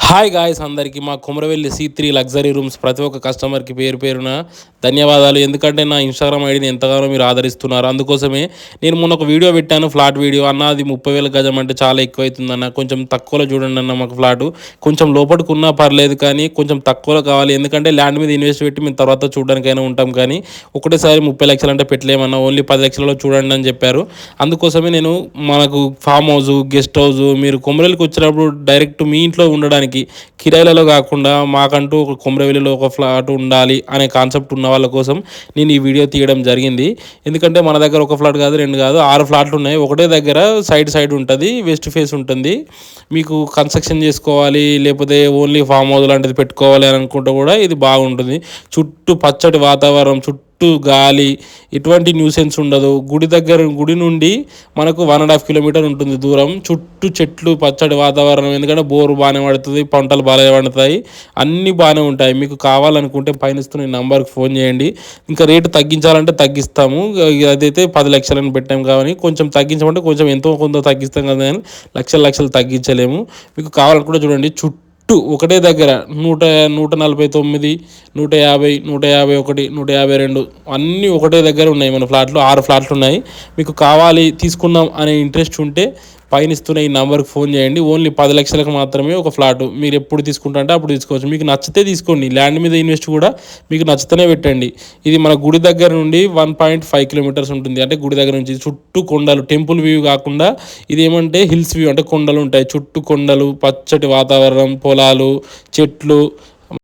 Hi guys అందరికీ మా Kumaravelli C3 luxury rooms ప్రతి ఒక్క కస్టమర్కి పేరు పేరున ధన్యవాదాలు. ఎందుకంటే నా ఇన్స్టాగ్రామ్ ఐడిని ఎంతగానో మీరు ఆదరిస్తున్నారు. అందుకోసమే నేను మొన్న ఒక వీడియో పెట్టాను, ఫ్లాట్ వీడియో. అన్న అది 30,000 గజం అంటే చాలా ఎక్కువైతుందన్న, కొంచెం తక్కువలో చూడండి అన్న. మాకు ఫ్లాటు కొంచెం లోపలికి ఉన్నా పర్లేదు కానీ కొంచెం తక్కువలో కావాలి. ఎందుకంటే ల్యాండ్ మీద ఇన్వెస్ట్ పెట్టి మేము తర్వాత చూడడానికైనా ఉంటాం, కానీ ఒకటేసారి 30 లక్షలు అంటే పెట్టలేమన్నా, ఓన్లీ 10 లక్షలలో చూడండి అని చెప్పారు. అందుకోసమే నేను మనకు ఫామ్ హౌస్, గెస్ట్ హౌస్, మీరు కొమరవెల్లికి వచ్చినప్పుడు డైరెక్ట్ మీ ఇంట్లో ఉండడానికి కిరాయిలలో కాకుండా మాకంటూ ఒక కొమరవెల్లిలో ఒక ఫ్లాట్ ఉండాలి అనే కాన్సెప్ట్ ఉన్న వాళ్ళ కోసం నేను ఈ వీడియో తీయడం జరిగింది. ఎందుకంటే మన దగ్గర ఒక ఫ్లాట్ కాదు, రెండు కాదు, 6 ఫ్లాట్లు ఉన్నాయి. ఒకటే దగ్గర సైడ్ ఉంటుంది, వెస్ట్ ఫేస్ ఉంటుంది. మీకు కన్స్ట్రక్షన్ చేసుకోవాలి లేకపోతే ఓన్లీ ఫామ్ హౌస్ లాంటిది పెట్టుకోవాలి అని అనుకుంటే కూడా ఇది బాగుంటుంది. చుట్టూ పచ్చటి వాతావరణం, చుట్టూ గాలి, ఎటువంటి న్యూసెన్స్ ఉండదు. గుడి నుండి మనకు 1.5 కిలోమీటర్ ఉంటుంది దూరం. చుట్టూ చెట్లు, పచ్చడి వాతావరణం. ఎందుకంటే బోరు బాగానే పడుతుంది, పంటలు బాగా పండుతాయి, అన్నీ బాగానే ఉంటాయి. మీకు కావాలనుకుంటే పైన ఇస్తున్న ఈ నంబర్కి ఫోన్ చేయండి. ఇంకా రేటు తగ్గించాలంటే తగ్గిస్తాము. అదైతే 10 లక్షలని పెట్టాము కాబట్టి కొంచెం తగ్గించమంటే కొంచెం ఎంతో కొంత తగ్గిస్తాం కదా, కానీ లక్షలు తగ్గించలేము. మీకు కావాలనుకుంటే చూడండి, చుట్టూ ఒకటే దగ్గర 149, 150, 151, 152 అన్నీ ఒకటే దగ్గర ఉన్నాయి. మన ఫ్లాట్లు 6 ఫ్లాట్లు ఉన్నాయి. మీకు కావాలి, తీసుకుందాం అనే ఇంట్రెస్ట్ ఉంటే పైన ఇస్తున్న ఈ నెంబర్కి ఫోన్ చేయండి. ఓన్లీ 10 లక్షలకు మాత్రమే ఒక ఫ్లాటు. మీరు ఎప్పుడు తీసుకుంటే అప్పుడు తీసుకోవచ్చు. మీకు నచ్చితే తీసుకోండి. ల్యాండ్ మీద ఇన్వెస్ట్ కూడా మీకు నచ్చితేనే పెట్టండి. ఇది మన గుడి దగ్గర నుండి 1.5 కిలోమీటర్స్ ఉంటుంది. అంటే గుడి దగ్గర నుంచి చుట్టూ కొండలు, టెంపుల్ వ్యూ కాకుండా ఇది ఏమంటే హిల్స్ వ్యూ, అంటే కొండలు ఉంటాయి, చుట్టూ కొండలు, పచ్చటి వాతావరణం, పొలాలు, చెట్లు,